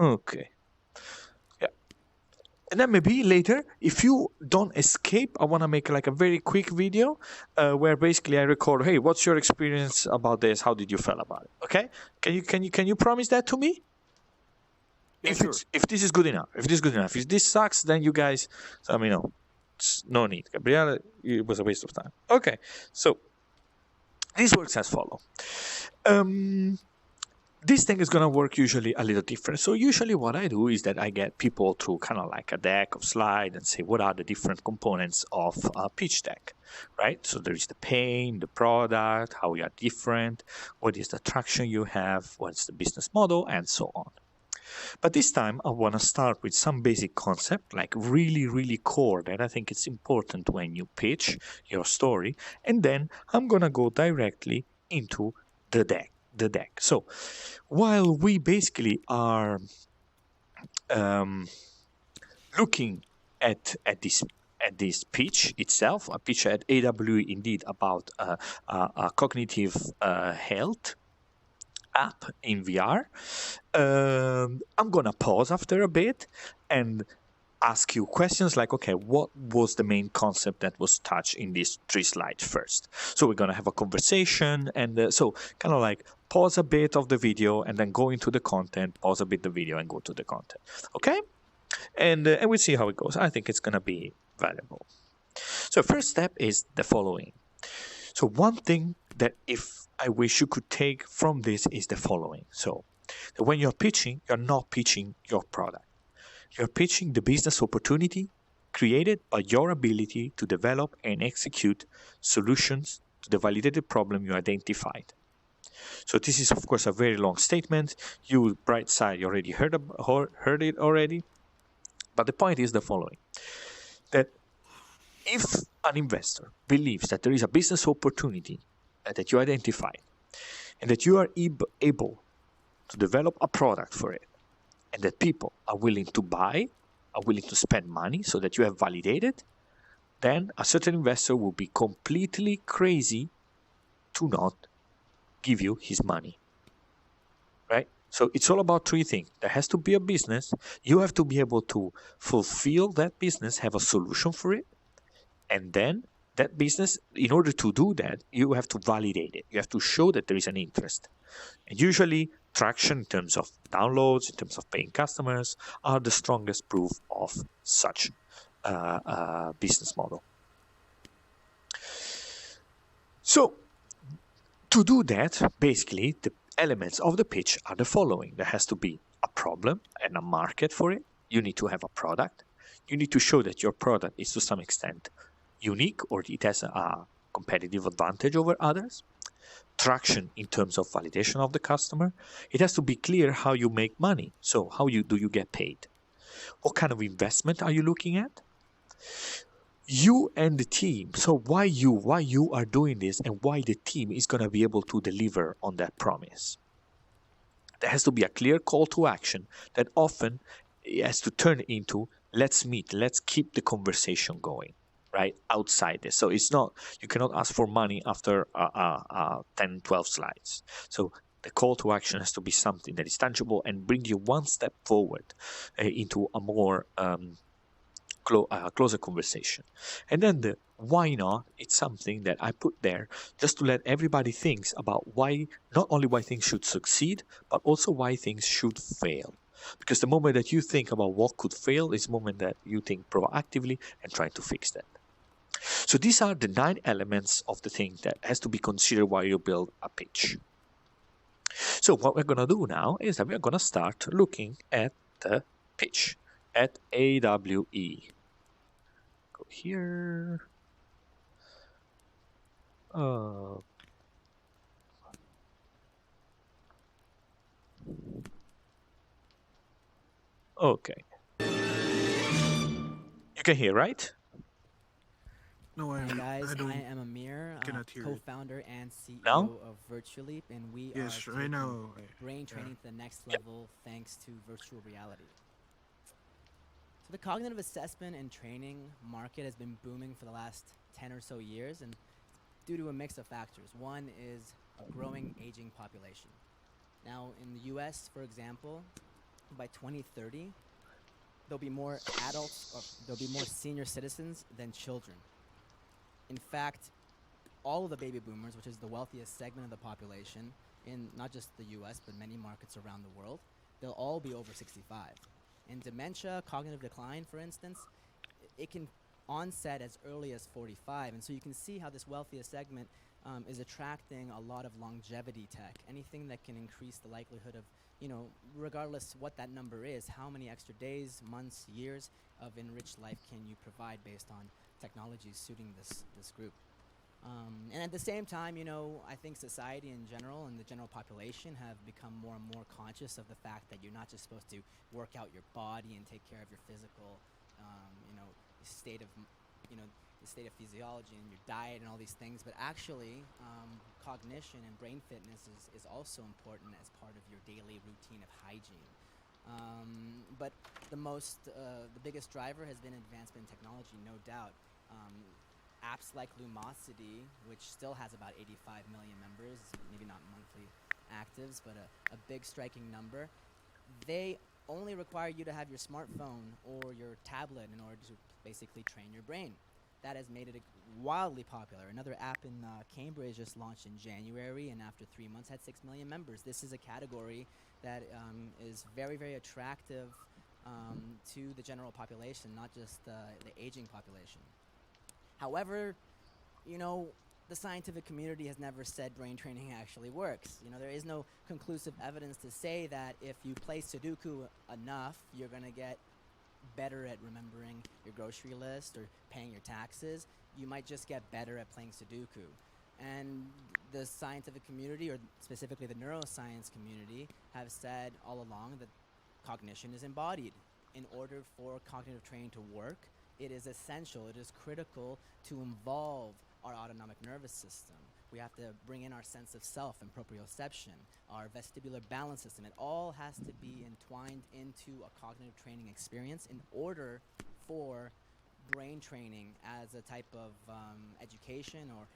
Okay. Yeah. And then maybe later, if you don't escape, I want to make like a very quick video where basically I record, hey, what's your experience about this? How did you feel about it? Okay? Can you promise that to me? Yeah, sure. If this is good enough. If this is good enough. If this sucks, then you guys let me know. It's no need. Gabriele, it was a waste of time. Okay. So this works as follow. Um this thing is going to work usually a little different. So usually what I do is that I get people to kind of like a deck of slide and say what are the different components of a pitch deck, right? So there is the pain, the product, how we are different, what is the traction you have, what's the business model, and so on. But this time I want to start with some basic concept, like really, really core that I think it's important when you pitch your story. And then I'm going to go directly into the deck. So while we basically are um, looking at this pitch itself, a pitch at AWE indeed about cognitive health app in VR, I'm gonna pause after a bit and ask you questions like, okay, what was the main concept that was touched in these 3 slides first? So we're going to have a conversation and so kind of like pause a bit of the video and then go into the content, pause a bit the video and go to the content. Okay? And we'll see how it goes. I think it's going to be valuable. So first step is the following. So one thing that if I wish you could take from this is the following. So when you're pitching, you're not pitching your product. You're pitching the business opportunity created by your ability to develop and execute solutions to the validated problem you identified. So this is, of course, a very long statement. You, bright side, you already heard it already. But the point is the following: that if an investor believes that there is a business opportunity that you identified, and that you are able to develop a product for it, and that people are willing to buy, are willing to spend money so that you have validated, then a certain investor will be completely crazy to not give you his money. Right? So it's all about 3 things. There has to be a business. You have to be able to fulfill that business, have a solution for it. And then that business, in order to do that, you have to validate it. You have to show that there is an interest. And usually, traction in terms of downloads, in terms of paying customers, are the strongest proof of such business model. So, to do that, basically, the elements of the pitch are the following. There has to be a problem and a market for it. You need to have a product. You need to show that your product is to some extent unique or it has a competitive advantage over others. Traction in terms of validation of the customer. It has to be clear how you make money. So how do you get paid? What kind of investment are you looking at? You and the team. So why you are doing this and why the team is going to be able to deliver on that promise. There has to be a clear call to action that often has to turn into let's meet, let's keep the conversation going, right? Outside this. So it's not, you cannot ask for money after 10, 12 slides. So the call to action has to be something that is tangible and bring you one step forward into a more closer conversation. And then the why not, it's something that I put there just to let everybody think about why, not only why things should succeed, but also why things should fail. Because the moment that you think about what could fail is the moment that you think proactively and try to fix that. So these are the 9 elements of the thing that has to be considered while you build a pitch. So what we're going to do now is that we're going to start looking at the pitch at AWE. Go here. Okay. You can hear, right? No, Hi guys, I I don't am Amir, cannot hear it. co-founder and Now? CEO of Virtuleap, and we Yes, are right taking now. brain Yeah. training to the next Yep. level thanks to virtual reality. So the cognitive assessment and training market has been booming for the last 10 or so years, and due to a mix of factors. One is a growing aging population. Now in the US, for example, by 2030, there'll be more adults, or there'll be more senior citizens than children. In fact, all of the baby boomers, which is the wealthiest segment of the population in not just the US, but many markets around the world, they'll all be over 65. In dementia, cognitive decline, for instance, it can onset as early as 45. And so you can see how this wealthiest segment is attracting a lot of longevity tech, anything that can increase the likelihood of, regardless what that number is, how many extra days, months, years of enriched life can you provide based on technologies suiting this group. And at the same time, I think society in general and the general population have become more and more conscious of the fact that you're not just supposed to work out your body and take care of your physical, state of, the state of physiology and your diet and all these things, but actually cognition and brain fitness is also important as part of your daily routine of hygiene. But the biggest driver has been advancement in technology, no doubt. Apps like Lumosity, which still has about 85 million members, maybe not monthly actives, but a big striking number, they only require you to have your smartphone or your tablet in order to basically train your brain. That has made it wildly popular. Another app in Cambridge just launched in January, and after 3 months had 6 million members. This is a category that is very, very attractive to the general population, not just the aging population. However, the scientific community has never said brain training actually works. There is no conclusive evidence to say that if you play Sudoku enough, you're going to get better at remembering your grocery list or paying your taxes. You might just get better at playing Sudoku. And the scientific community, or specifically the neuroscience community, have said all along that cognition is embodied. In order for cognitive training to work, it is essential, it is critical to involve our autonomic nervous system. We have to bring in our sense of self and proprioception, our vestibular balance system. It all has to be entwined into a cognitive training experience in order for brain training as a type of education or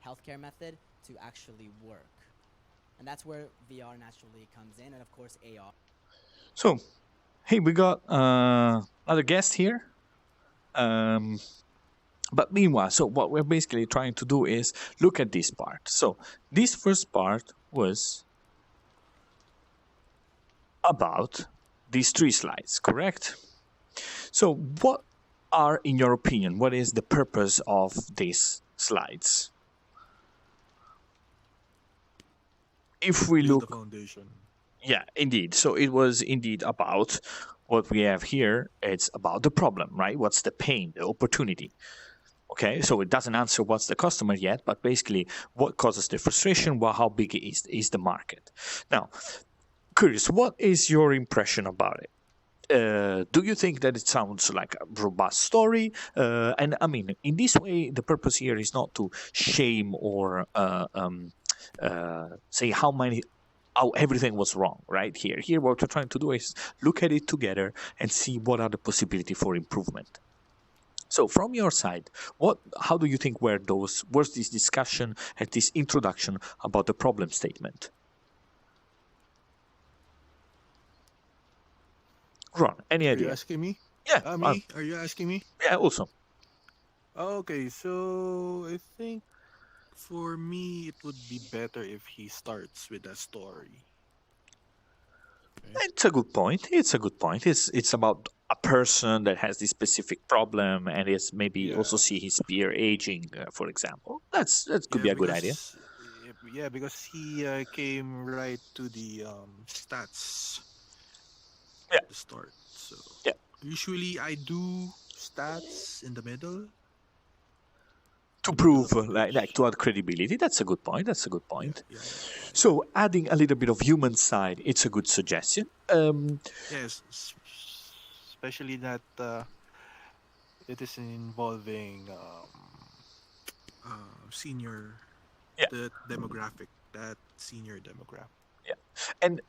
healthcare method to actually work. And that's where VR naturally comes in, and of course AR. So, hey, we got another guest here. But meanwhile, so what we're basically trying to do is look at this part. So this first part was about these 3 slides, correct? So what are, in your opinion, what is the purpose of these slides? If we Build look... the foundation. Yeah, indeed. So it was indeed about what we have here. It's about the problem, right? What's the pain, the opportunity? Okay, so it doesn't answer what's the customer yet, but basically what causes the frustration, how big is the market. Now, curious, what is your impression about it? Do you think that it sounds like a robust story? And I mean, in this way, the purpose here is not to shame or say how everything was wrong, right? Here what we're trying to do is look at it together and see what are the possibilities for improvement. So from your side, how do you think was this discussion and this introduction about the problem statement? Ron, any Are idea? you asking me? Yeah. Me? Are you asking me? Yeah, also. Okay, so I think for me it would be better if he starts with a story. It's a good point. It's about a person that has this specific problem and is maybe also see his peer aging, for example. That could be a good idea. Yeah, because he came right to the stats at the start. So usually I do stats in the middle to prove, like to add credibility. That's a good point. Yeah. So adding a little bit of human side, it's a good suggestion. Yes, especially that it is involving senior, the demographic, that senior demographic. Yeah, and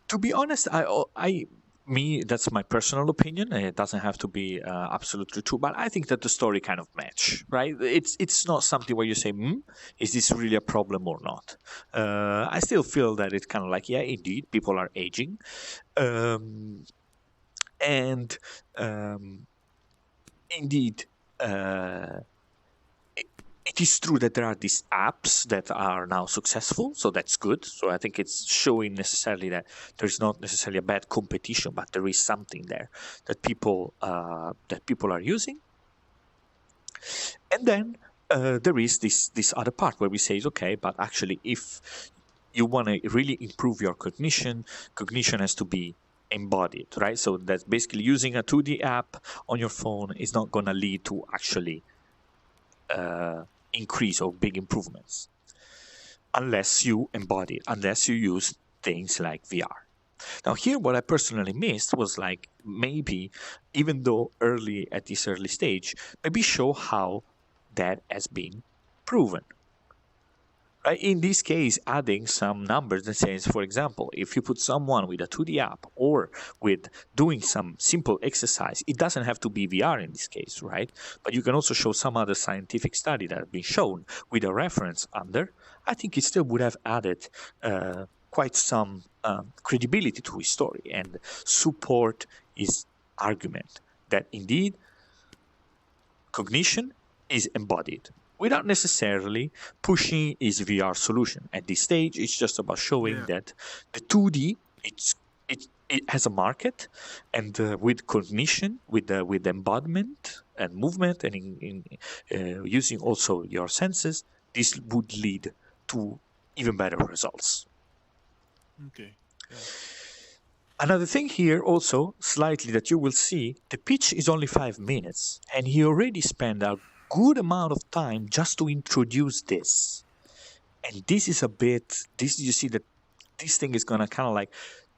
to be honest, I me, that's my personal opinion. It doesn't have to be absolutely true, but I think that the story kind of match, right? It's not something where you say, is this really a problem or not? I still feel that it's kind of like, yeah, indeed, people are aging, um, and um, indeed. It is true that there are these apps that are now successful, so that's good. So I think it's showing necessarily that there's not necessarily a bad competition, but there is something there that people are using. And then there is this other part where we say, okay, but actually, if you want to really improve your cognition has to be embodied, right? So that's basically using a 2D app on your phone is not going to lead to actually increase or big improvements unless you embody it, unless you use things like VR. Now, here, what I personally missed was like maybe, even though at this early stage, maybe show how that has been proven. Right? In this case, adding some numbers that says, for example, if you put someone with a 2D app or with doing some simple exercise, it doesn't have to be VR in this case, right? But you can also show some other scientific study that have been shown with a reference under. I think it still would have added quite some credibility to his story and support his argument that indeed cognition is embodied without necessarily pushing his VR solution. At this stage, it's just about showing Yeah. that the 2D it has a market, and with cognition, with embodiment and movement, and using also your senses, this would lead to even better results. Okay. Yeah. Another thing here also, slightly, that you will see, the pitch is only 5 minutes, and he already spent a good amount of time just to introduce this. And this is a bit, this you see that this thing is gonna kind of like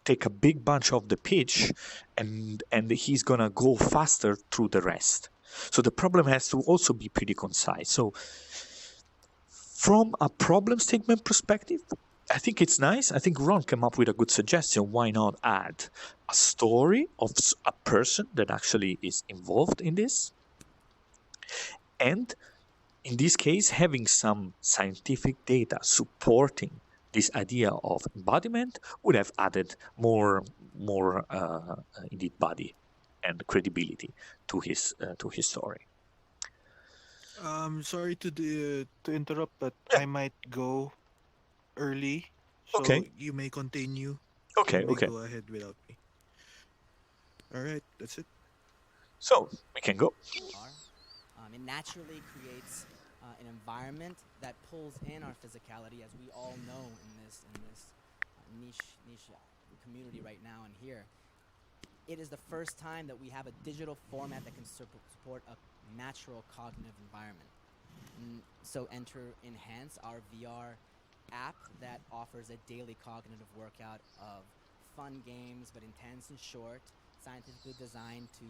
take a big bunch of the pitch, and he's gonna go faster through the rest. So the problem has to also be pretty concise. So from a problem statement perspective, I think it's nice. I think Ron came up with a good suggestion. Why not add a story of a person that actually is involved in this? And in this case, having some scientific data supporting this idea of embodiment would have added more indeed body and credibility to his story. Sorry to interrupt, but Yeah. I might go early, so Okay. you may continue. You Okay. may Okay. go ahead without me. All right, that's it. So we can go. are. It naturally creates an environment that pulls in our physicality, as we all know in this niche community right now and here. It is the first time that we have a digital format that can support a natural cognitive environment. So enter Enhance, our VR app that offers a daily cognitive workout of fun games, but intense and short, scientifically designed to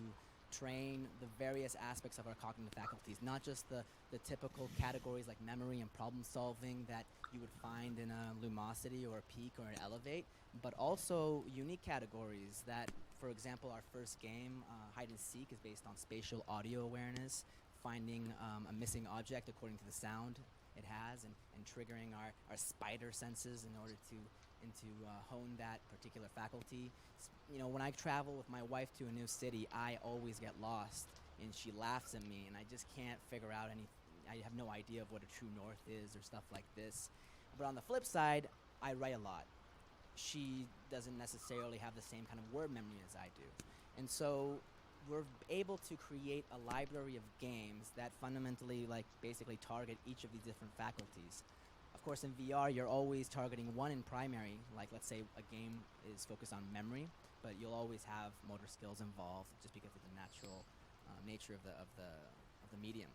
train the various aspects of our cognitive faculties, not just the typical categories like memory and problem solving that you would find in a Lumosity or a Peak or an Elevate, but also unique categories that, for example, our first game, Hide and Seek, is based on spatial audio awareness, finding a missing object according to the sound it has, and triggering our spider senses in order to hone that particular faculty. You know, when I travel with my wife to a new city, I always get lost, and she laughs at me, and I just can't figure out any. I have no idea of what a true north is or stuff like this. But on the flip side, I write a lot. She doesn't necessarily have the same kind of word memory as I do, and so we're able to create a library of games that fundamentally, like, basically target each of these different faculties. Of course, in VR, you're always targeting one in primary, like let's say a game is focused on memory, but you'll always have motor skills involved just because of the natural nature of the medium.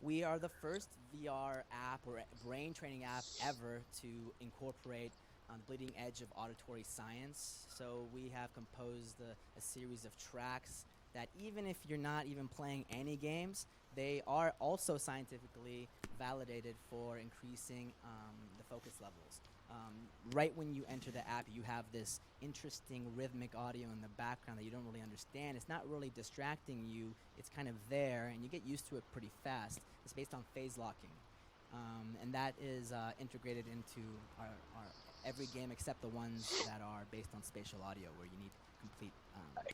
We are the first VR app or brain training app ever to incorporate the bleeding edge of auditory science. So we have composed a series of tracks that, even if you're not even playing any games, they are also scientifically validated for increasing the focus levels. Right when you enter the app, you have this interesting rhythmic audio in the background that you don't really understand. It's not really distracting you. It's kind of there, and you get used to it pretty fast. It's based on phase locking, and that is integrated into our every game except the ones that are based on spatial audio, where you need complete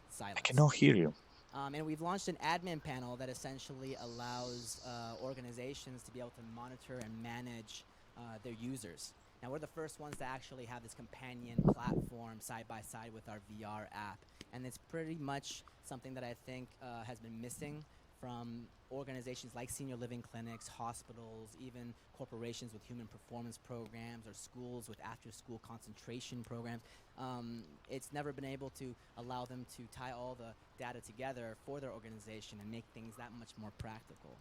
silence. I cannot hear you. And we've launched an admin panel that essentially allows organizations to be able to monitor and manage their users. Now, we're the first ones to actually have this companion platform side by side with our VR app. And it's pretty much something that I think has been missing from organizations like senior living clinics, hospitals, even corporations with human performance programs, or schools with after-school concentration programs. It's never been able to allow them to tie all the data together for their organization and make things that much more practical.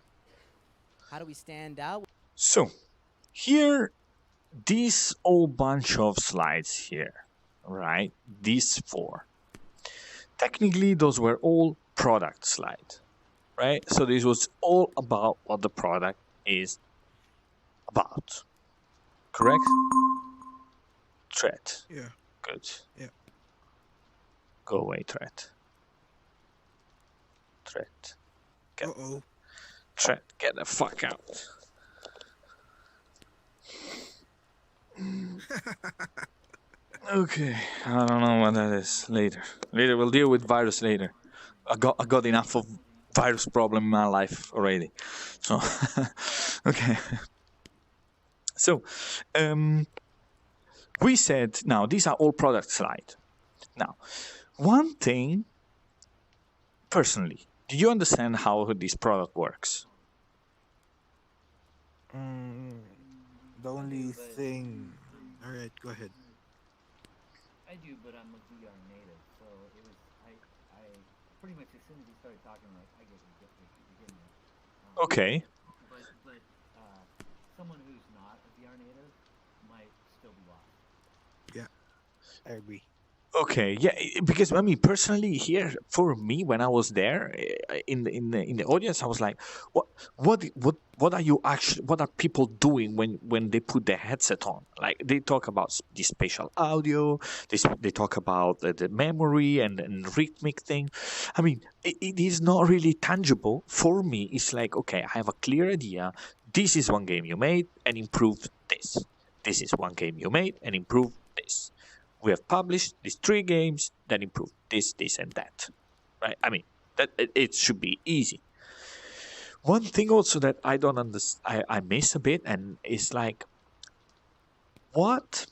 How do we stand out? So, here, this whole bunch of slides here, right? These 4. Technically, those were all product slides, right? So this was all about what the product is about. Correct? Threat. Yeah. Good. Yeah. Go away, threat. Threat. Uh-oh. Threat, get the fuck out. Okay, I don't know what that is. Later, we'll deal with virus later. I got enough of virus problem in my life already. So, okay. So, we said now these are all product slides. Now, one thing, personally, do you understand how this product works? The only thing. All right, go ahead. I do, but I'm a VR native, so it was I pretty much as soon as you started talking, like I get what you're getting at. Okay. But someone who's not a VR native might still be lost. Yeah, I agree. Okay, yeah, because I mean, personally, here for me, when I was there in the audience, I was like, what are you actually? What are people doing when they put their headset on? Like they talk about the spatial audio, they talk about the memory and rhythmic thing. I mean, it is not really tangible for me. It's like, okay, I have a clear idea. This is one game you made and improved this. This is one game you made and improved this. We have published these 3 games that improve this, and that, right? I mean, that it should be easy. One thing also that I don't understand, I miss a bit, and it's like, what,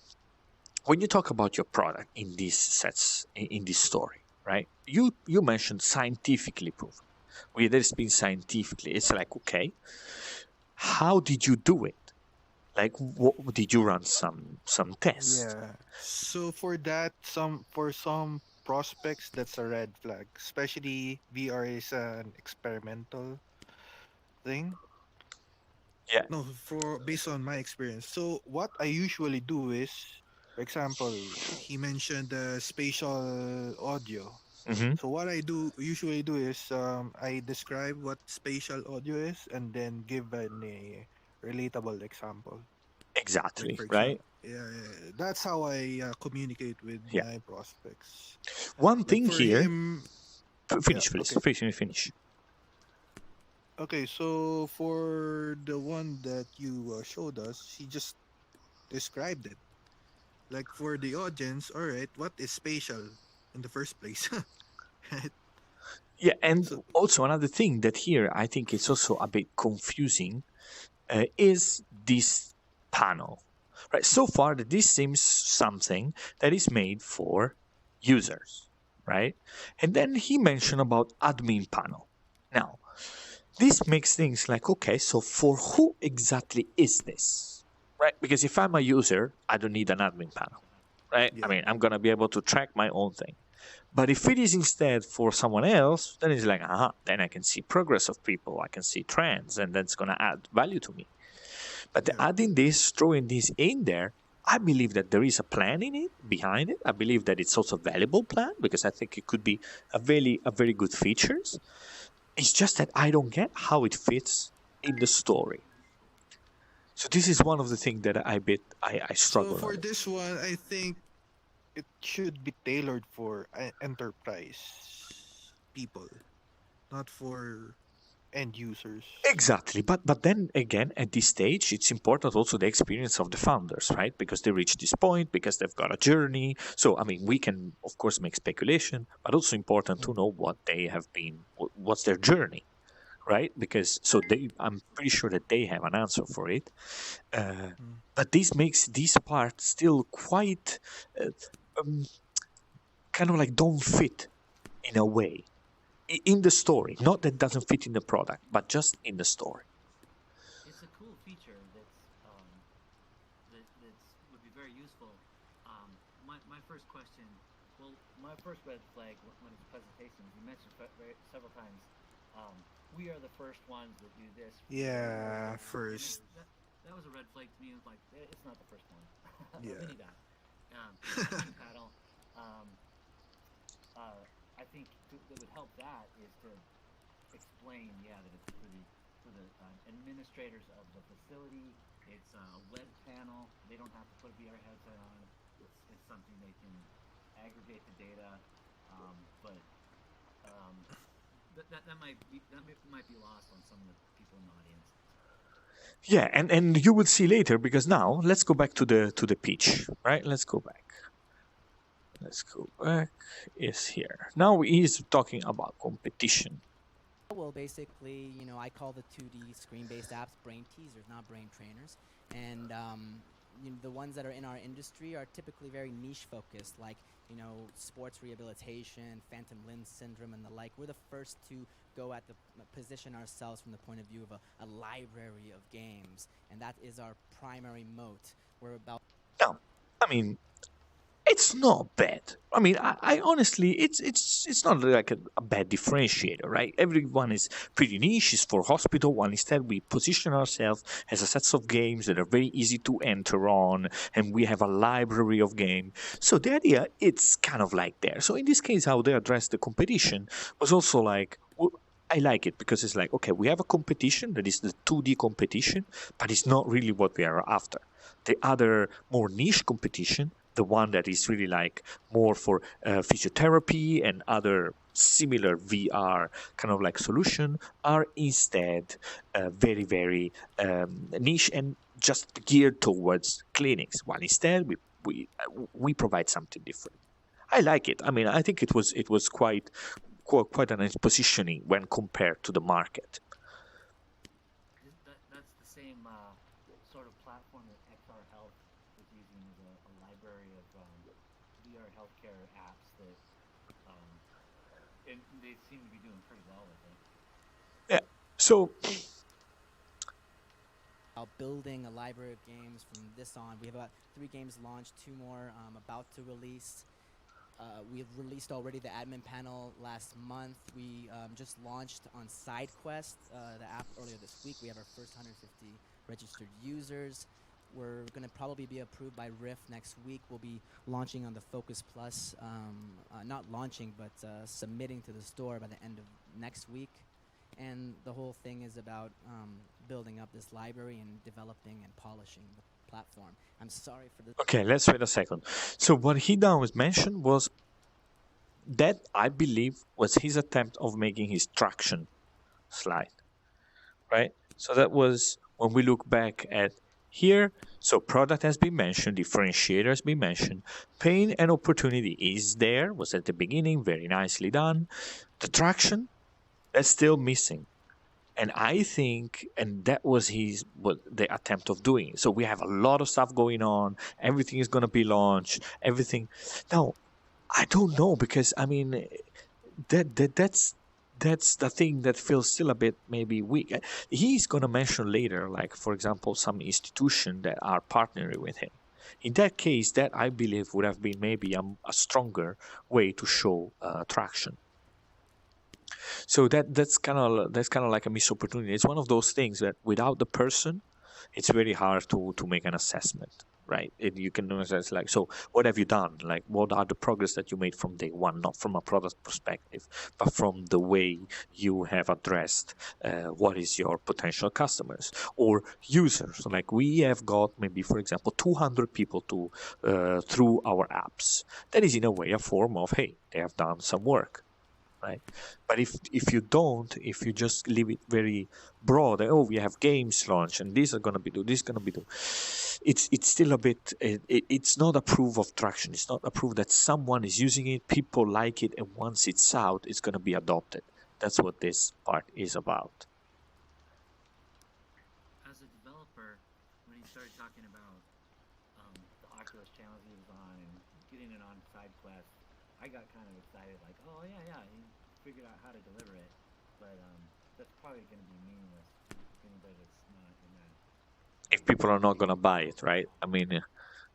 when you talk about your product in these sets, in this story, right? You mentioned scientifically proven. There's been scientifically. It's like, okay, how did you do it? Like, what, did you run some tests? Yeah. So for that, for some prospects, that's a red flag. Especially VR is an experimental thing. Yeah. No, based on my experience. So what I usually do is, for example, he mentioned spatial audio. Mm-hmm. So what I usually do is I describe what spatial audio is and then give a relatable example. Exactly, Like, right? Yeah, that's how I communicate with my prospects. One thing for here. him, Finish, yeah, please. okay. Finish. Okay, so for the one that you showed us, he just described it. Like for the audience, all right, what is spatial in the first place? Right? Yeah, and So- also another thing that here I think it's also a bit confusing is this panel, right? So far, this seems something that is made for users, right? And then he mentioned about admin panel. Now, this makes things like, okay, so for who exactly is this, right? Because if I'm a user, I don't need an admin panel, right? Yeah. I mean, I'm going to be able to track my own thing. But if it is instead for someone else, then it's like, then I can see progress of people, I can see trends, and that's going to add value to me. But adding this, throwing this in there, I believe that there is a plan in it, behind it. I believe that it's also a valuable plan because I think it could be a very good features. It's just that I don't get how it fits in the story. So this is one of the things that I So struggle for on. this one, I think it should be tailored for enterprise people, not for end users. Exactly, but then again, at this stage, it's important also the experience of the founders, right? Because they reach this point, because they've got a journey. So I mean, we can of course make speculation, but also important to Mm. know what they have been, what's their journey, right? Because so I'm pretty sure that they have an answer for it. Mm. But this makes this part still quite uh, um, kind of like don't fit in a way in the story. Not that it doesn't fit in the product, but just in the story. It's a cool feature that's would be very useful. My first question, well, my first red flag when it's presentation, you mentioned several times, um, we are the first ones that do this. Yeah, And first. that was a red flag to me. It was like, it's not the first one. Yeah. We need that. The second panel, um, I think that would help that is to explain, that it's for the administrators of the facility. It's a web panel. They don't have to put a VR headset on. It's something they can aggregate the data, but um, that might be lost on some of the people in the audience. Yeah, and you will see later because now let's go back to the pitch, right? Let's go back. Is here. Now he's talking about competition. Well, basically, I call the 2D screen-based apps brain teasers, not brain trainers. And the ones that are in our industry are typically very niche focused, like sports rehabilitation, phantom limb syndrome, and the like. We're the first to go at the position ourselves from the point of view of a library of games, and that is our primary moat. We're about. Now, I mean, it's not bad. I mean, I honestly, it's not like a bad differentiator, right? Everyone is pretty niche. It's for hospital. While instead we position ourselves as a sets of games that are very easy to enter on, and we have a library of games. So the idea, it's kind of like there. So in this case, how they address the competition was also like. I like it because it's like, okay, we have a competition that is the 2D competition, but it's not really what we are after. The other more niche competition, the one that is really like more for physiotherapy and other similar VR kind of like solution, are instead very, very niche and just geared towards clinics. While instead we provide something different. I like it. I mean, I think it was quite a nice positioning when compared to the market. That's the same sort of platform that XR Health is using as a library of VR healthcare apps that, and they seem to be doing pretty well with it. Yeah. So building a library of games from this on. We have about 3 games launched, 2 more about to release. We've released already the admin panel last month. We just launched on SideQuest, the app, earlier this week. We have our first 150 registered users. We're going to probably be approved by Rift next week. We'll be launching on the Focus Plus, not launching, but submitting to the store by the end of next week. And the whole thing is about building up this library and developing and polishing the platform. I'm sorry for this. Okay, let's wait a second. So what he now mentioned was that I believe was his attempt of making his traction slide, right? So that was when we look back at here. So product has been mentioned, differentiator has been mentioned, pain and opportunity is there, was at the beginning, very nicely done. The traction, that's still missing. And I think, and that was the attempt of doing it. So we have a lot of stuff going on. Everything is going to be launched. Everything. Now, I don't know because I mean, that's the thing that feels still a bit maybe weak. He's going to mention later, like for example, some institution that are partnering with him. In that case, that I believe would have been maybe a stronger way to show traction. So that's kind of like a missed opportunity. It's one of those things that without the person, it's very hard to make an assessment, right? You can assess like, so what have you done? Like, what are the progress that you made from day one, not from a product perspective, but from the way you have addressed what is your potential customers or users. Like we have got maybe, for example, 200 people to through our apps. That is in a way a form of, hey, they have done some work, right? But if you don't, if you just leave it very broad, oh, we have games launch and these are going to be do, this is going to be do, it's still a bit, it's not a proof of traction. It's not a proof that someone is using it, people like it, and once it's out, it's going to be adopted. That's what this part is about. As a developer, when he started talking about the Oculus channels he was on and getting it on side quests, I got kind of excited, like, oh yeah, he figured out how to deliver it, but that's probably going to be meaningless, being that it's not in that. If people are not going to buy it, right? I mean,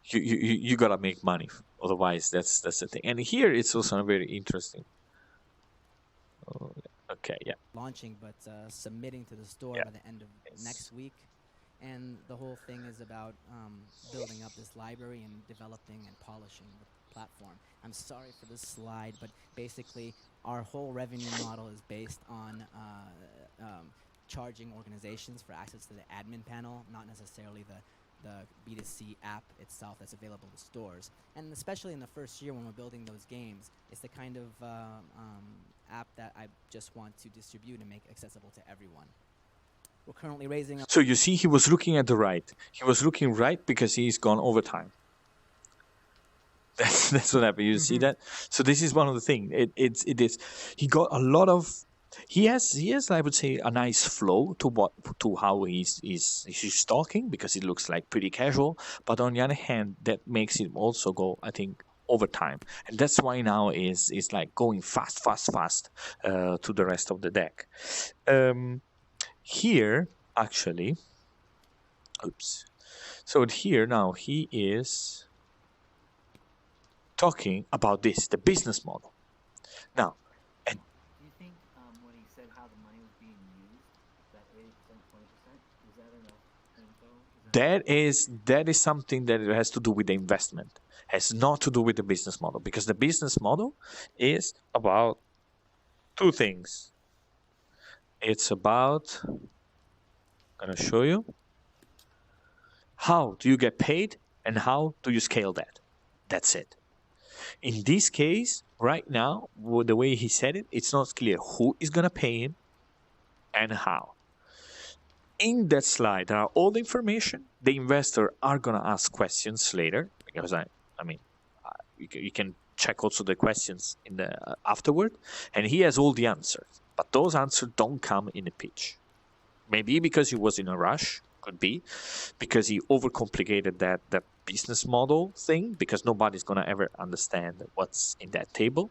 you got to make money, otherwise that's the thing. And here it's also very interesting. Oh, okay, yeah. Launching, but submitting to the store by the end of next week. And the whole thing is about building up this library and developing and polishing the platform. I'm sorry for this slide, but basically our whole revenue model is based on charging organizations for access to the admin panel, not necessarily the B2C app itself that's available to stores. And especially in the first year when we're building those games, it's the kind of app that I just want to distribute and make accessible to everyone. We're currently raising up. So you see, he was looking at the right. He was looking right because he's gone overtime. That's what happened. You see that? So this is one of the things. It is. He got a lot of. He has. I would say a nice flow to how he's talking, because it looks like pretty casual. But on the other hand, that makes him also go, I think, overtime, and that's why now is like going fast to the rest of the deck. Here, actually, oops. So here now he is talking about this, the business model. Now, and Do you think when he said how the money was being used, that 80%, 20%, is that enough info? that is something that has to do with the investment, has not to do with the business model, because the business model is about two things. It's about, I'm going to show you, how do you get paid and how do you scale that? That's it. In this case, right now, the way he said it, it's not clear who is going to pay him and how. In that slide, there are all the information. The investor are going to ask questions later, because you can check also the questions in the afterward, and he has all the answers. But those answers don't come in the pitch. Maybe because he was in a rush, could be, because he overcomplicated that business model thing, because nobody's going to ever understand what's in that table.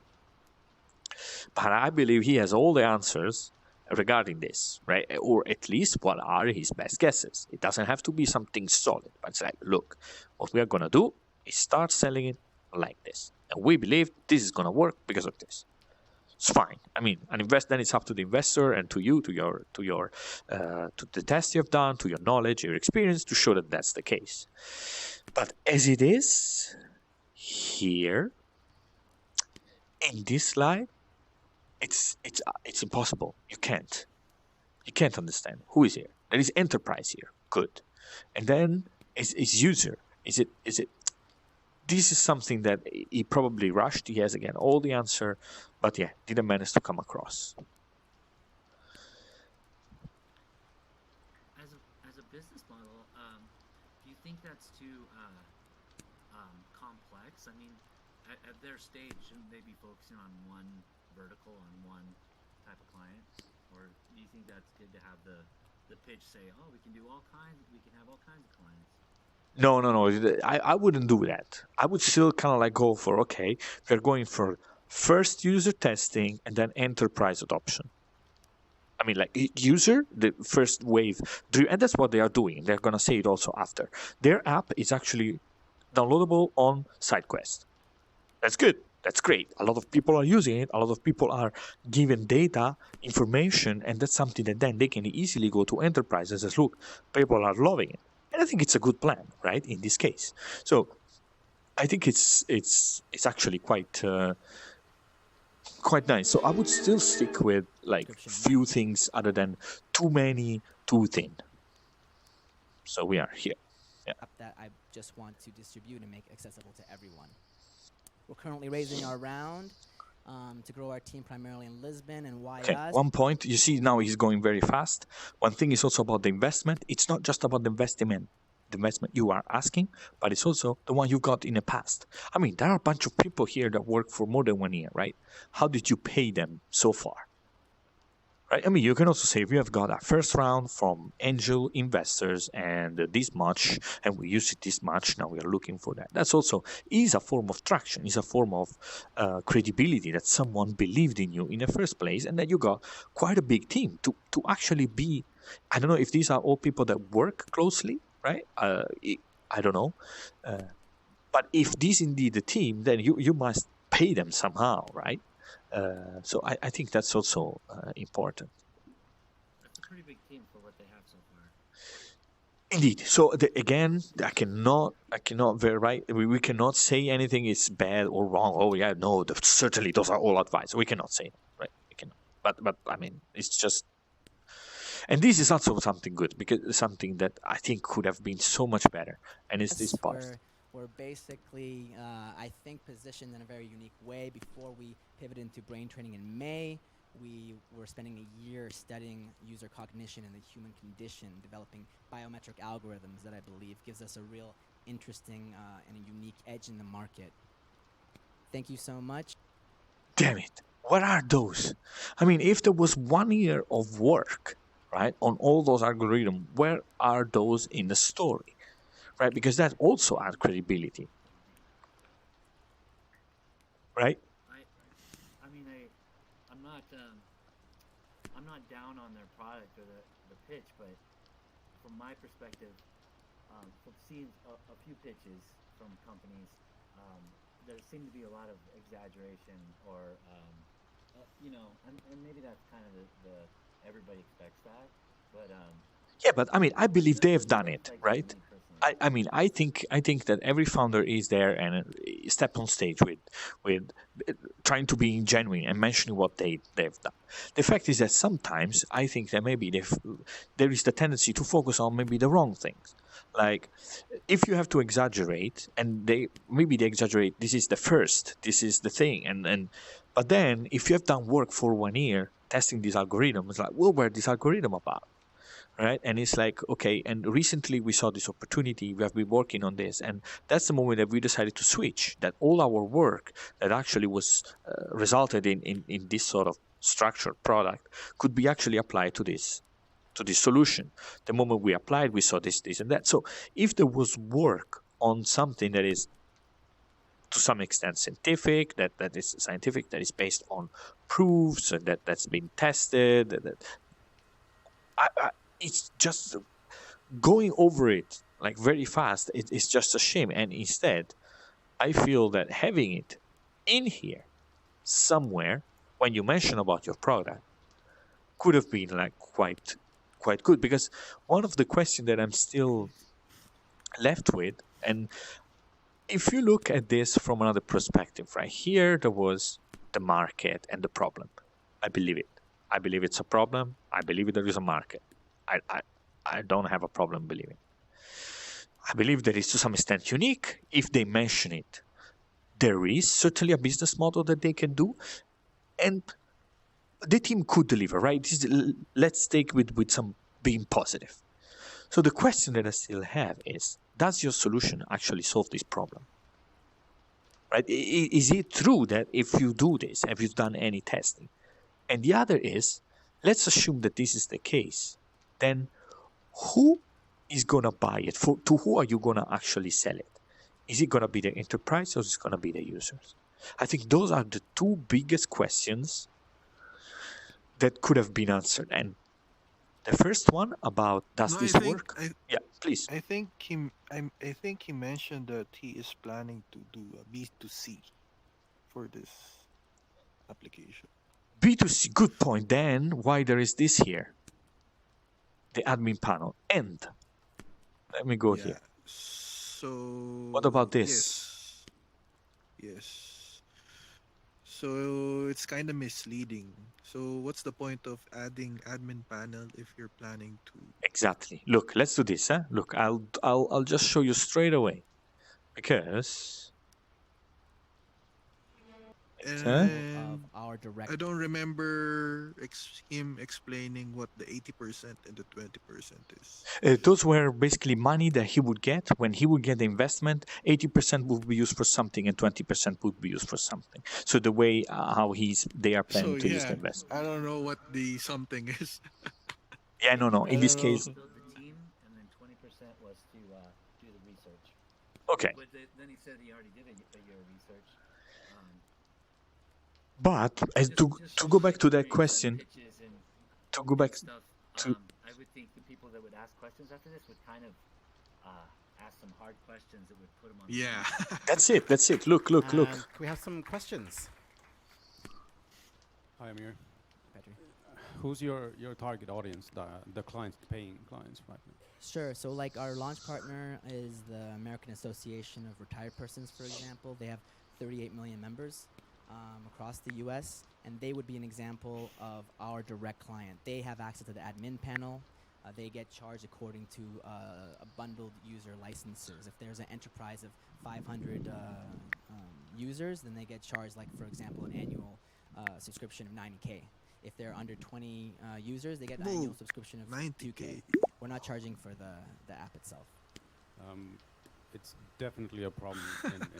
But I believe he has all the answers regarding this, right? Or at least what are his best guesses. It doesn't have to be something solid, but it's like, look, what we are going to do is start selling it like this. And we believe this is going to work because of this. It's fine. I mean, then it's up to the investor and to you, to the test you've done, to your knowledge, your experience, to show that that's the case. But as it is here in this slide, it's impossible. You can't understand who is here. There is enterprise here. Good. And then is user. Is it? This is something that he probably rushed. He has, again, all the answer, but yeah, didn't manage to come across. As a business model, do you think that's too complex? I mean, at their stage, shouldn't they be focusing on one vertical, on one type of client? Or do you think that's good to have the pitch say, oh, we can have all kinds of clients? No. I wouldn't do that. I would still kind of like go for, okay, we're going for first user testing and then enterprise adoption. I mean, like user, the first wave, and that's what they are doing. They're going to say it also after. Their app is actually downloadable on SideQuest. That's good. That's great. A lot of people are using it. A lot of people are given data, information, and that's something that then they can easily go to enterprises and say, look, people are loving it. And I think it's a good plan, right? In this case. So I think it's actually quite nice. So I would still stick with like few things other than too many, too thin. So we are here. Yeah. That I just want to distribute and make accessible to everyone. We're currently raising our round to grow our team primarily in Lisbon and why Okay, us. one point. You see now he's going very fast. One thing is also about the investment. It's not just about the investment you are asking, but it's also the one you got in the past. I mean, there are a bunch of people here that work for more than 1 year, right? How did you pay them so far? Right? I mean, you can also say we have got a first round from angel investors and this much, and we use it this much. Now we are looking for that. That's also is a form of traction, is a form of credibility that someone believed in you in the first place, and that you got quite a big team to actually be. I don't know if these are all people that work closely, right? I don't know, but if this is indeed the team, then you must pay them somehow, right? So I think that's also important. That's a pretty big team for what they have so far. Indeed. So again, I cannot we cannot say anything is bad or wrong. Oh yeah, no, certainly those are all advice. We cannot say that, right? We cannot. But I mean, it's just, and this is also something good because something that I think could have been so much better. And it's this part. We're basically, I think, positioned in a very unique way. Before we pivoted into brain training in May, we were spending a year studying user cognition and the human condition, developing biometric algorithms that I believe gives us a real interesting and a unique edge in the market. Thank you so much. Damn it. What are those? I mean, if there was 1 year of work, right, on all those algorithms, where are those in the story? Right, because that also adds credibility, right? I'm not down on their product or the pitch, but from my perspective, from seeing a few pitches from companies, there seemed to be a lot of exaggeration or and maybe that's kind of the everybody expects that, but yeah, but I mean, I believe they've done it, right? I mean, I think that every founder is there and step on stage with trying to be genuine and mentioning what they've done. The fact is that sometimes I think that maybe there is the tendency to focus on maybe the wrong things. Like, if you have to exaggerate, and they exaggerate, this is the first, this is the thing, and but then if you have done work for 1 year testing these algorithms, like, well, what this algorithm about? Right? And it's like, okay, and recently we saw this opportunity, we have been working on this, and that's the moment that we decided to switch, that all our work that actually was resulted in this sort of structured product could be actually applied to this solution. The moment we applied, we saw this and that. So if there was work on something that is to some extent scientific, that is scientific, that is based on proofs, and that's been tested, it's just going over it like very fast. It's just a shame. And instead, I feel that having it in here somewhere when you mention about your product could have been like quite good, because one of the questions that I'm still left with, and if you look at this from another perspective, right here, there was the market and the problem. I believe it. I believe it's a problem. I believe there is a market. I don't have a problem believing. I believe that is to some extent unique. If they mention it, there is certainly a business model that they can do, and the team could deliver, right? Let's take with some being positive. So the question that I still have is, does your solution actually solve this problem? Right? Is it true that if you do this, have you done any testing? And the other is, let's assume that this is the case. Then who is going to buy it? To who are you going to actually sell it? Is it going to be the enterprise or is it going to be the users? I think those are the two biggest questions that could have been answered. And the first one about does this work? Yeah, please. I think he mentioned that he is planning to do a B2C for this application. B2C, good point. Then why there is this here? The admin panel. And let me go here. Yeah. So What about this? Yes. So it's kind of misleading. So what's the point of adding admin panel if you're planning to? Exactly. Look, let's do this. Huh? Look, I'll just show you straight away, because Example of And our direct. I don't remember him explaining what the 80% and the 20% is. those were basically money that he would get when he would get the investment. 80% would be used for something, and 20% would be used for something. So the way how they are planning So to use the yeah, investment. I don't know what the something is. Yeah, no. In I this don't case, know. Build the team, and then 20% was to do the research. okay. But then he said he already did a year of research. Um, But as to go back to that question, pitches and to go back stuff. to I would think the people that would ask questions after this would kind of ask some hard questions that would put them on. Yeah. that's it. That's it. Look. Can we have some questions? Hi, Amir. Patrick? Who's your target audience, the clients, the paying clients right now? Sure. So, like, our launch partner is the American Association of Retired Persons, for example. They have 38 million members across the U.S., and they would be an example of our direct client. They have access to the admin panel. They get charged according to a bundled user licenses. If there's an enterprise of 500 users, then they get charged, like, for example, an annual subscription of 90K. If they're under 20 users, they get an annual subscription of 90K. 2K. We're not charging for the app itself. It's definitely a problem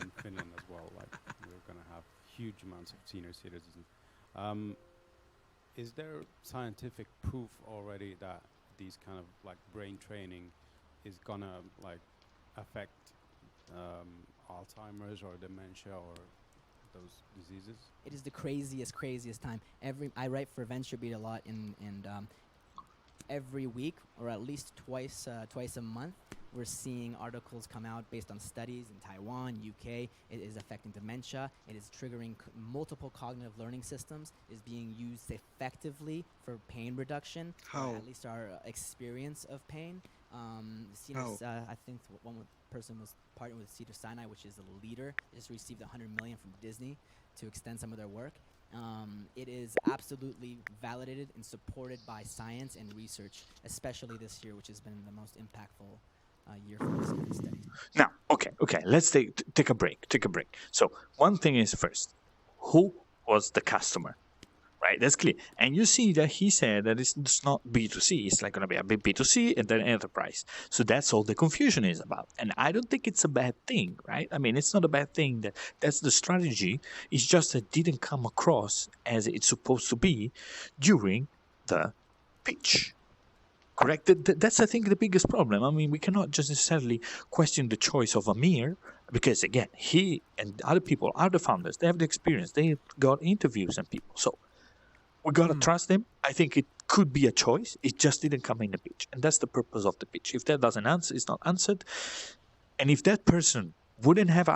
in Finland as well. Like, we're going to have huge amounts of senior citizens. Is there scientific proof already that these kind of like brain training is gonna like affect Alzheimer's or dementia or those diseases? It is the craziest time. I write for VentureBeat a lot, and every week, or at least twice a month, we're seeing articles come out based on studies in Taiwan, UK. It is affecting dementia. It is triggering multiple cognitive learning systems. It is being used effectively for pain reduction. How? At least our experience of pain. I think one person was partnering with Cedar Sinai, which is a leader. They just received $100 million from Disney to extend some of their work. It is absolutely validated and supported by science and research, especially this year, which has been the most impactful year for this kind of study. now. Okay. Let's take a break. So one thing is first, who was the customer? Right, that's clear. And you see that he said that it's not B2C. It's like going to be a big B2C and then enterprise. So that's all the confusion is about. And I don't think it's a bad thing, right? I mean, it's not a bad thing that's the strategy. It's just that it didn't come across as it's supposed to be during the pitch. Correct? That's, I think, the biggest problem. I mean, we cannot just necessarily question the choice of Amir because, again, he and other people are the founders. They have the experience. They got interviews and people. So we gotta trust them. I think it could be a choice. It just didn't come in the pitch, and that's the purpose of the pitch. If that doesn't answer, it's not answered. And if that person wouldn't have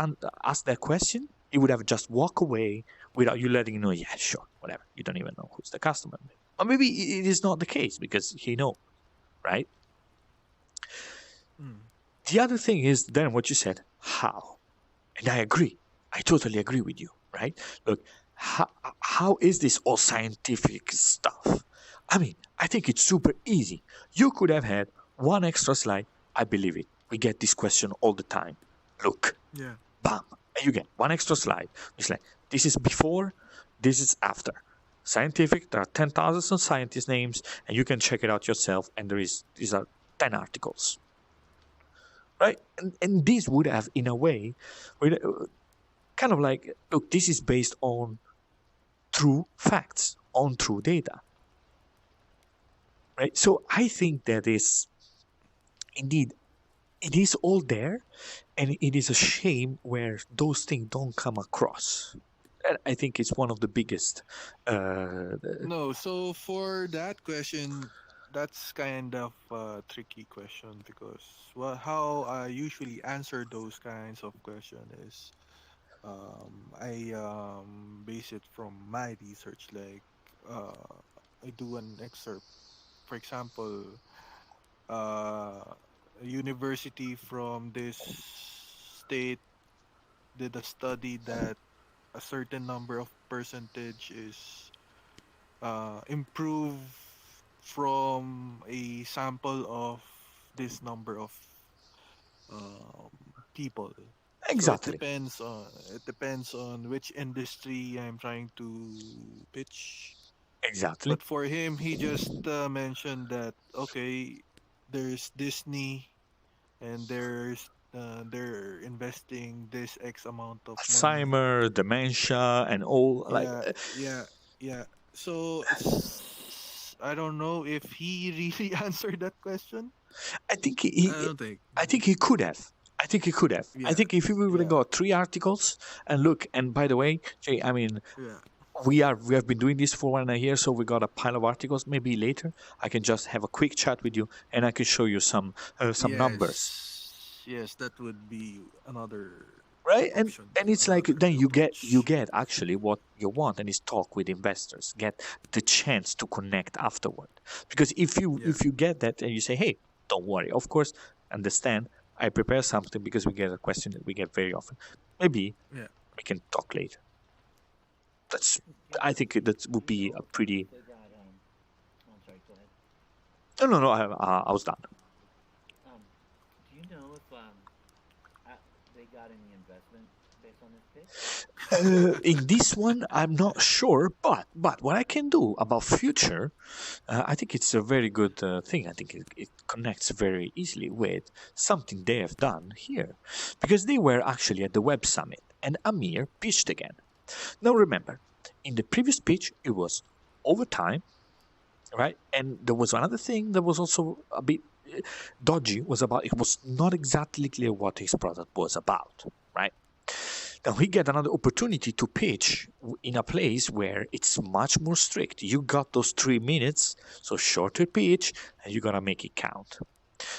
asked that question, he would have just walked away without you letting him know. Yeah, sure, whatever. You don't even know who's the customer, or maybe it is not the case because he know, right? The other thing is then what you said. How? And I agree. I totally agree with you. Right? Look. How is this all scientific stuff? I mean, I think it's super easy. You could have had one extra slide. I believe it. We get this question all the time. Look. Yeah. Bam. And you get one extra slide. It's like, this is before, this is after. Scientific, there are 10,000 scientist names, and you can check it out yourself, and these are 10 articles. Right? And this would have, in a way, kind of like, look, this is based on true facts, on true data. Right? So I think that is indeed, it is all there, and it is a shame where those things don't come across. And I think it's one of the biggest. No, so for that question, that's kind of a tricky question because how I usually answer those kinds of questions is I base it from my research. Like, I do an excerpt. For example, a university from this state did a study that a certain number of percentage is improved from a sample of this number of um, people. So Exactly. it depends on which industry I'm trying to pitch. Exactly. But for him, he just mentioned that okay, there's Disney and they're investing this X amount of money. Alzheimer, dementia, and all like Yeah, yeah, yeah. So it's I don't know if he really answered that question. I think I don't think. I think he could have. I think he could have. I Yeah, think if we would have yeah, got 3 articles and look, and by the way, Jay, I mean, yeah. we have been doing this for 1.5 years, so we got a pile of articles. Maybe later I can just have a quick chat with you, and I can show you some numbers, Yes, that would be another right? option, And it's like another then you approach. get actually what you want, and is talk with investors, get the chance to connect afterward. Because Yeah, if you get that and you say, hey, don't worry, of course, understand. I prepare something because we get a question that we get very often. Maybe yeah. we can talk later. That's Can, I think that do would you be know a if pretty. they got oh, I'm sorry. Go ahead. No. I was done. Um, do you know if they got any investment based on this pitch? In this one, I'm not sure, but what I can do about future, I think it's a very good thing. I think it connects very easily with something they have done here, because they were actually at the Web Summit, and Amir pitched again. Now remember, in the previous pitch, it was overtime, right? And there was another thing that was also a bit dodgy. Was about it was not exactly clear what his product was about, right? Now he get another opportunity to pitch in a place where it's much more strict. You got those 3 minutes, so shorter pitch, and you gotta make it count.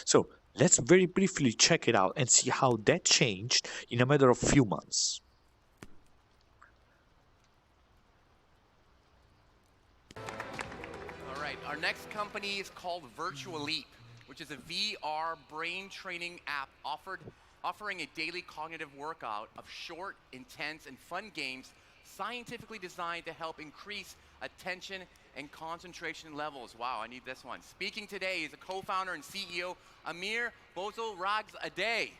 So let's very briefly check it out and see how that changed in a matter of few months. All right, our next company is called Virtualeap, which is a VR brain training app offering a daily cognitive workout of short, intense, and fun games scientifically designed to help increase attention and concentration levels. Wow, I need this one. Speaking today is a co-founder and CEO, Amir Bozorgzadeh.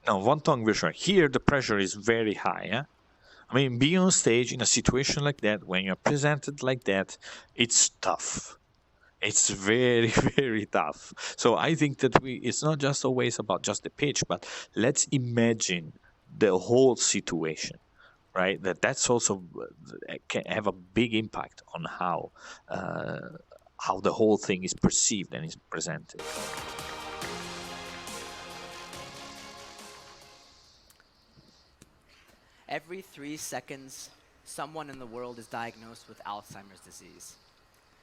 Now, one thing we're sure here, the pressure is very high. Yeah? I mean, being on stage in a situation like that, when you're presented like that, it's tough. It's very, very tough. So I think that it's not just always about just the pitch, but let's imagine the whole situation, right? That's also can have a big impact on how the whole thing is perceived and is presented. Every 3 seconds, someone in the world is diagnosed with Alzheimer's disease.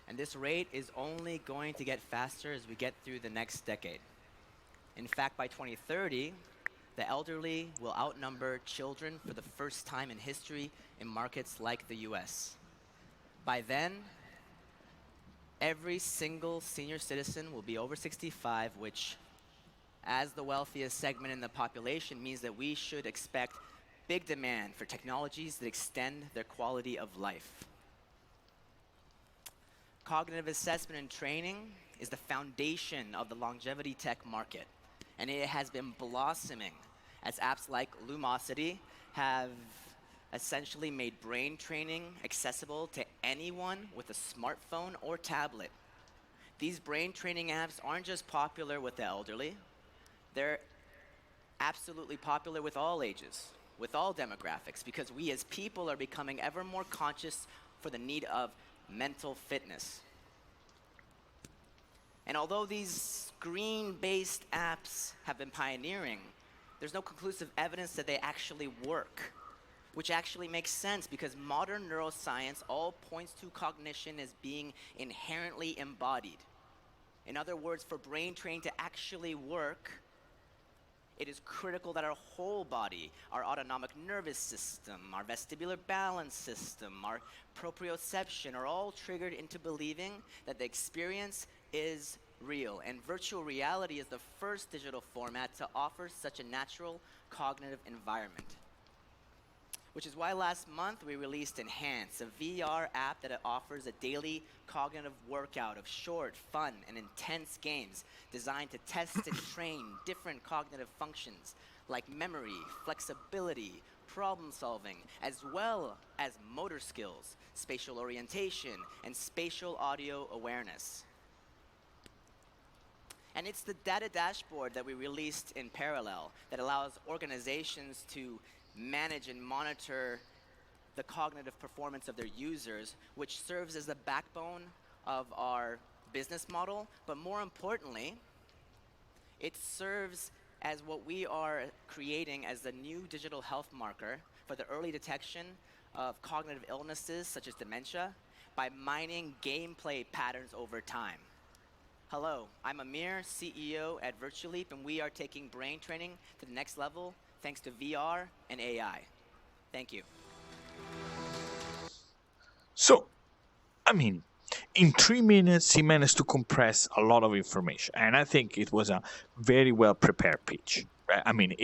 And this rate is only going to get faster as we get through the next decade. In fact, by 2030, the elderly will outnumber children for the first time in history in markets like the US. By then, every single senior citizen will be over 65, which, as the wealthiest segment in the population, means that we should expect big demand for technologies that extend their quality of life. Cognitive assessment and training is the foundation of the longevity tech market, and it has been blossoming as apps like Lumosity have essentially made brain training accessible to anyone with a smartphone or tablet. These brain training apps aren't just popular with the elderly, they're absolutely popular with all ages, with all demographics, because we as people are becoming ever more conscious for the need of mental fitness. And although these screen-based apps have been pioneering, there's no conclusive evidence that they actually work, which actually makes sense because modern neuroscience all points to cognition as being inherently embodied. In other words, for brain training to actually work, it is critical that our whole body, our autonomic nervous system, our vestibular balance system, our proprioception are all triggered into believing that the experience is real. And virtual reality is the first digital format to offer such a natural cognitive environment. Which is why last month we released Enhance, a VR app that offers a daily cognitive workout of short, fun, and intense games designed to test and train different cognitive functions like memory, flexibility, problem solving, as well as motor skills, spatial orientation, and spatial audio awareness. And it's the data dashboard that we released in parallel that allows organizations to manage and monitor the cognitive performance of their users, which serves as the backbone of our business model. But more importantly, it serves as what we are creating as the new digital health marker for the early detection of cognitive illnesses such as dementia by mining gameplay patterns over time. Hello, I'm Amir, CEO at Virtuleap, and we are taking brain training to the next level thanks to VR and AI. Thank you. So, I mean, in 3 minutes, he managed to compress a lot of information, and I think it was a very well prepared pitch. Right? I mean,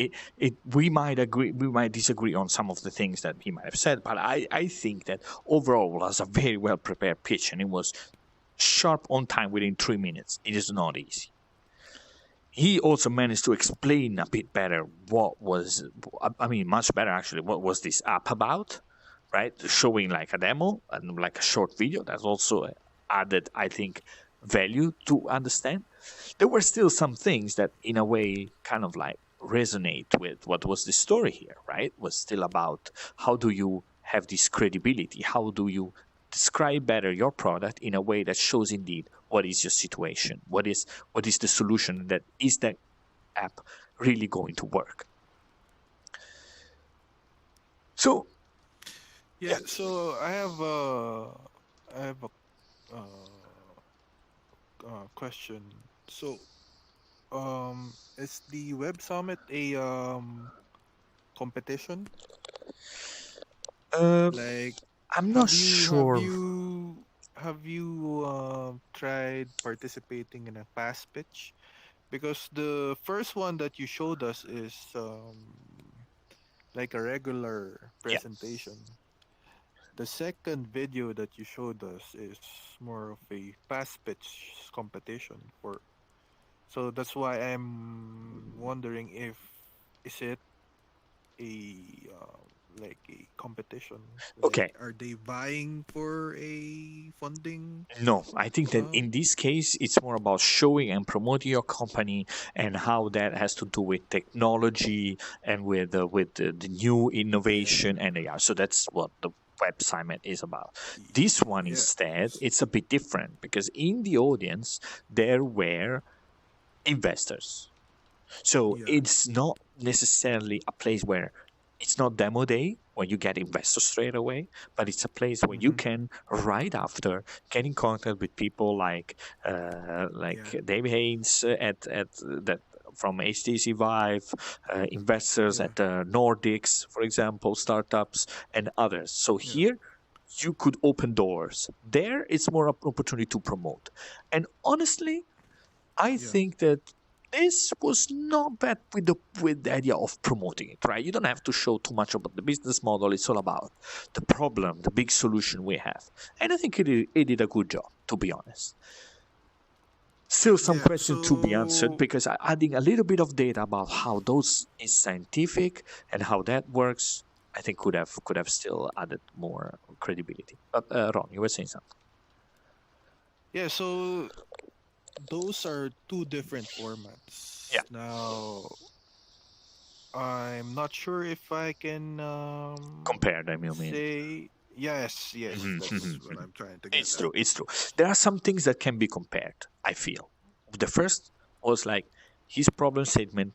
we might agree, we might disagree on some of the things that he might have said, but I think that overall it was a very well prepared pitch, and it was sharp on time within 3 minutes. It is not easy. He also managed to explain a bit better much better actually, what was this app about, right? Showing like a demo and like a short video. That's also added, I think, value to understand. There were still some things that in a way kind of like resonate with what was the story here, right? It was still about how do you have this credibility? How do you describe better your product in a way that shows indeed what is your situation, what is the solution, that is that app really going to work. So so I have a question. So is the Web Summit a competition? Like, I'm not sure. Have you tried participating in a fast pitch? Because the first one that you showed us is like a regular presentation. The second video that you showed us is more of a fast pitch competition for. So that's why I'm wondering if is it a like a competition? Okay. Are they vying for a funding? No, I think that in this case, it's more about showing and promoting your company and how that has to do with technology and with the new innovation and AI. So that's what the Web Summit is about. This one instead, it's a bit different because in the audience, there were investors. So it's not necessarily a place where it's not demo day when you get investors straight away, but it's a place where you can right after get in contact with people like Dave Haynes at that from HTC Vive, investors at the Nordics, for example, startups and others. So here you could open doors. There it's more an opportunity to promote. And honestly, I think that this was not bad with the idea of promoting it, right? You don't have to show too much about the business model. It's all about the problem, the big solution we have. And I think it did a good job, to be honest. Still some questions to be answered because adding a little bit of data about how those is scientific and how that works, I think could have still added more credibility. But Ron, you were saying something. Yeah, so those are two different formats. Yeah. Now, I'm not sure if I can compare them. You mean? Say yes. That's what I'm trying to get. It's true. There are some things that can be compared. I feel the first was like his problem statement.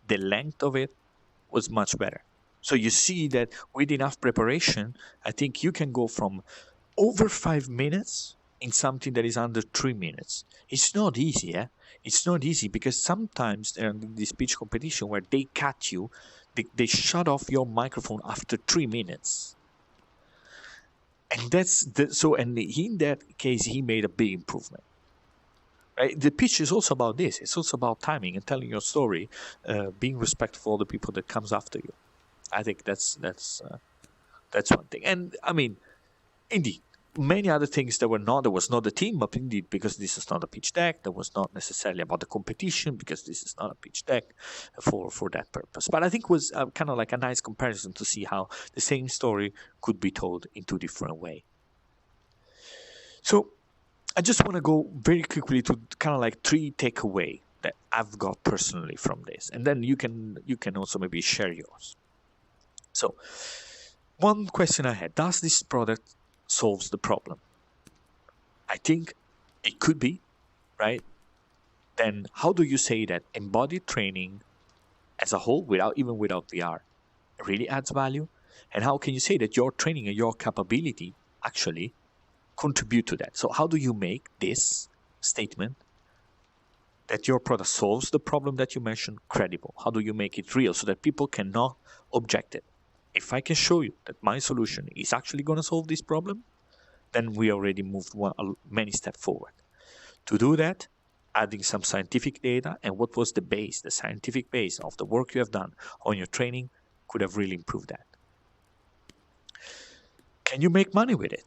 The length of it was much better. So you see that with enough preparation, I think you can go from over 5 minutes in something that is under 3 minutes. It's not easy, yeah? It's not easy because sometimes in this pitch competition where they cut you, they shut off your microphone after 3 minutes. And and in that case, he made a big improvement. Right? The pitch is also about this. It's also about timing and telling your story, being respectful of the people that comes after you. I think that's one thing. And I mean, indeed, many other things there was not the team up, indeed, because this is not a pitch deck. That was not necessarily about the competition, because this is not a pitch deck for that purpose. But I think it was kind of like a nice comparison to see how the same story could be told in two different ways. So I just want to go very quickly to kind of like 3 takeaway that I've got personally from this, and then you can also maybe share yours. So one question I had: does this product solves the problem? I think it could be, right? Then how do you say that embodied training as a whole, without VR, really adds value? And how can you say that your training and your capability actually contribute to that? So how do you make this statement that your product solves the problem that you mentioned credible? How do you make it real so that people cannot object it? If I can show you that my solution is actually going to solve this problem, then we already moved many steps forward. To do that, adding some scientific data and what was the scientific base of the work you have done on your training could have really improved that. Can you make money with it?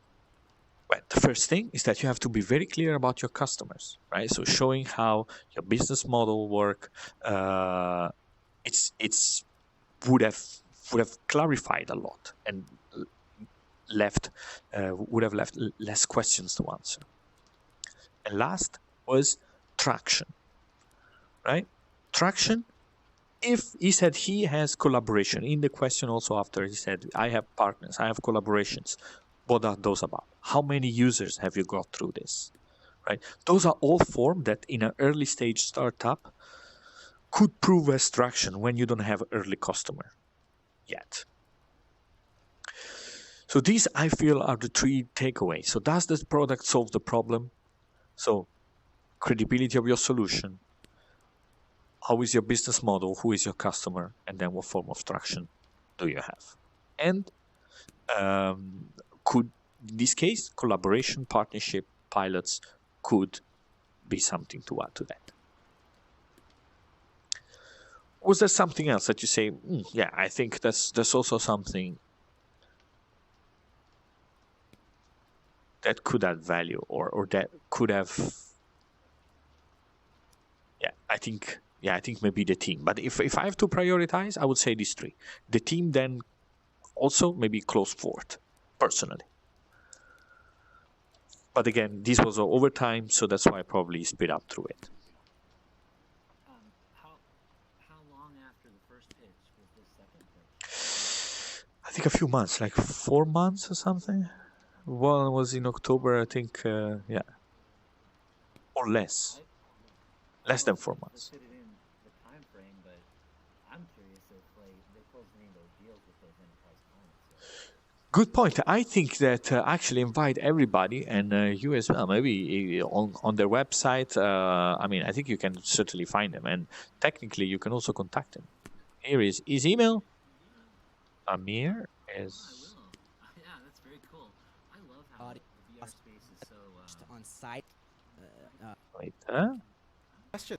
Well, the first thing is that you have to be very clear about your customers, right? So showing how your business model work, it's would have clarified a lot and would have left less questions to answer. And last was traction, right? Traction. If he said he has collaboration in the question, also after he said I have partners, I have collaborations. What are those about? How many users have you got through this? Right? Those are all forms that in an early stage startup could prove as traction when you don't have an early customer yet. So these, I feel, are the 3 takeaways. So does this product solve the problem? So credibility of your solution. How is your business model? Who is your customer? And then what form of traction do you have? And could, in this case, collaboration, partnership, pilots could be something to add to that. Was there something else that you say, yeah, I think there's also something that could add value or that could have, I think maybe the team. But if I have to prioritize, I would say these 3. The team, then also maybe close 4th, personally. But again, this was over time, so that's why I probably speed up through it. How long after the first pitch was this second pitch? I think a few months, like 4 months or something. One was in October, I think, or less. Less than 4 months. Fit it in the time frame, but I'm curious if they closed any of those deals with those enterprise clients. Good point. I think that actually invite everybody, and you as well, maybe on their website. I mean, I think you can certainly find them, and technically you can also contact them. Here is his email. Amir is. Yeah, that's very cool. I love how the VR space is so on site. Wait, Question.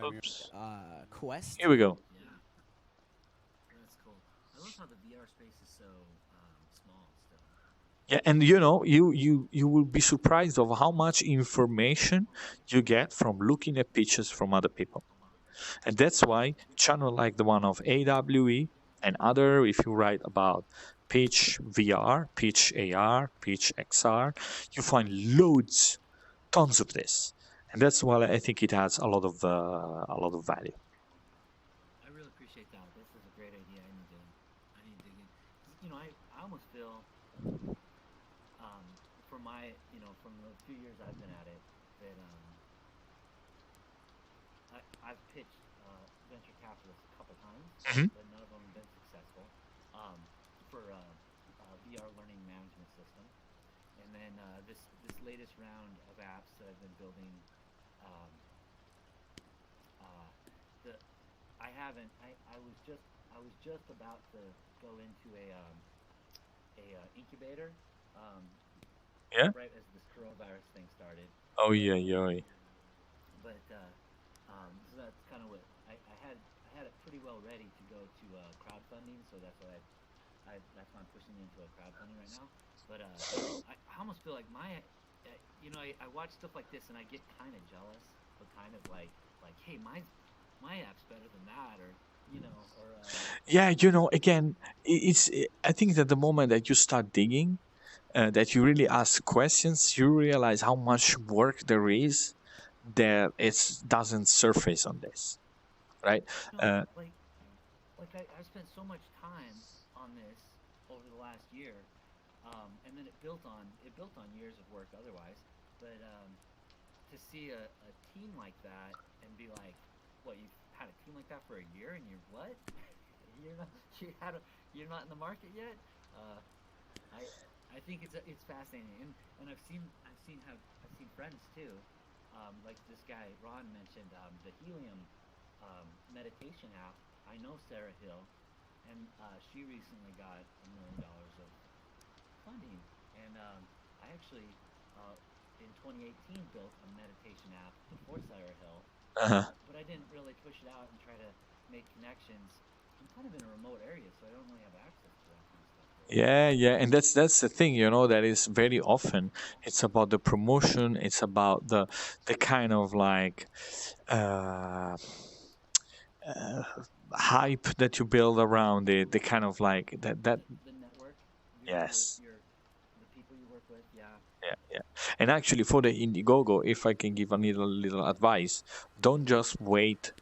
Oops. Quest. Here we go. Yeah, that's cool. I love how the VR space is so small still. Yeah, and you will be surprised of how much information you get from looking at pitches from other people. And that's why channel like the one of AWE and other, if you write about pitch VR, pitch AR, pitch XR, you find loads, tons of this. And that's why I think it has a lot of value. I really appreciate that. This is a great idea. I need to dig in. I almost feel, from from the few years I've been at it, that I've pitched venture capitalists a couple times, but none of them have been successful for a VR learning management system. and then this latest round of apps that I've been building, um, uh, the I haven't. I was just about to go into a incubator, um, Yeah. right as this coronavirus thing started. Oh But yeah, yeah. but so that's kind of what I had it pretty well ready to go to crowdfunding. So that's why that's why I'm pushing into a crowdfunding right now. But I almost feel like I watch stuff like this and I get kind of jealous, but kind of like hey, my app's better than that, or or Yeah, again, I think that the moment that you start digging, that you really ask questions, you realize how much work there is that it doesn't surface on this, right? no, Uh, I've spent so much time on this over the last year, and then it built on years of work otherwise. But to see a team like that and be like, what, you've had a team like that for a year and you're what? You're not you're not in the market yet. Uh, I I think it's fascinating, and I've seen friends too, like this guy Ron mentioned, the Helium meditation app. I know Sarah Hill, and she recently got $1 million of funding, and I actually in 2018 built a meditation app before Sarah Hill, uh-huh. but I didn't really push it out and try to make connections. I'm kind of in a remote area, so I don't really have access to that kind of stuff. Yeah, yeah, and that's the thing, that is very often it's about the promotion, it's about the kind of like uh, uh, hype that you build around it, the kind of like that. The network, Yes. the people you work with, yeah. Yeah, yeah. And actually, for the Indiegogo, if I can give a little advice, don't just wait.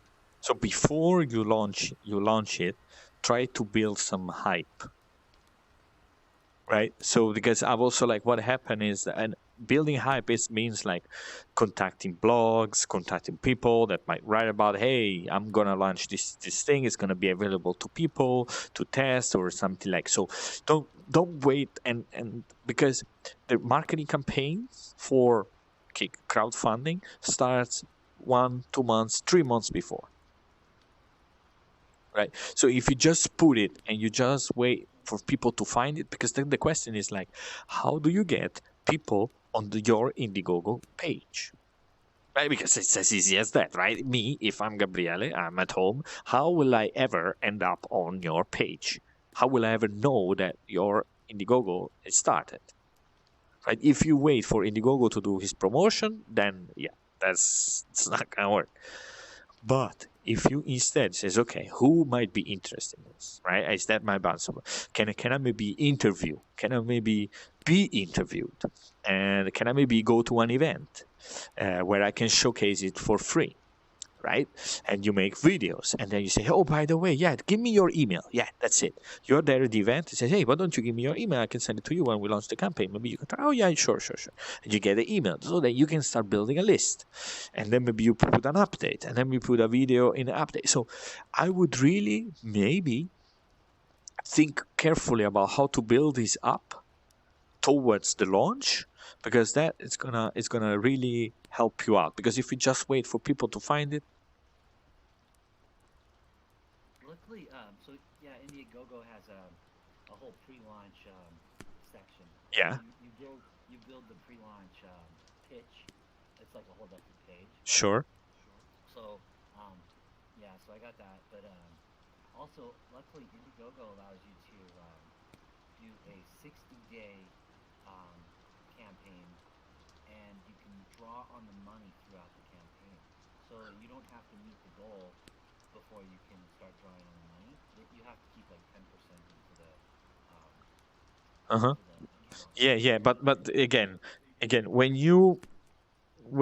So before you launch it, try to build some hype, right? So because I've also like what happened is, and building hype is means like contacting blogs, contacting people that might write about, hey, I'm gonna launch this thing. It's gonna be available to people to test or something like. So don't wait, and because the marketing campaigns for crowdfunding starts 1, 2 months, 3 months before, right? So if you just put it and you just wait for people to find it, because then the question is like, how do you get people on your Indiegogo page? Right? Because it's as easy as that, right? Me, if I'm Gabriele, I'm at home. How will I ever end up on your page? How will I ever know that your Indiegogo is started? Right? If you wait for Indiegogo to do his promotion, then yeah, it's not gonna work. But if you instead says, okay, who might be interested in this, right? Is that my bounce? Can I maybe interview? Can I maybe be interviewed? And can I maybe go to an event where I can showcase it for free? Right? And you make videos, and then you say, oh, by the way, yeah, give me your email. Yeah, that's it. You're there at the event. It says, hey, why don't you give me your email? I can send it to you when we launch the campaign. Maybe you can try. Oh, yeah, sure. And you get the email, so that you can start building a list. And then maybe you put an update, and then you put a video in the update. So I would really maybe think carefully about how to build this up towards the launch, because that is gonna really help you out. Because if you just wait for people to find it, Luckily, so yeah, Indiegogo has a whole pre-launch section. yeah, You build the pre-launch pitch. It's like a whole other page. sure. So yeah, so I got that, but also luckily Indiegogo allows you to do a 60-day campaign, and you can draw on the money throughout the campaign. So you don't have to meet the goal before you can start drawing on the money. You have to keep like 10% into the Uh-huh. account. Yeah, but again, when you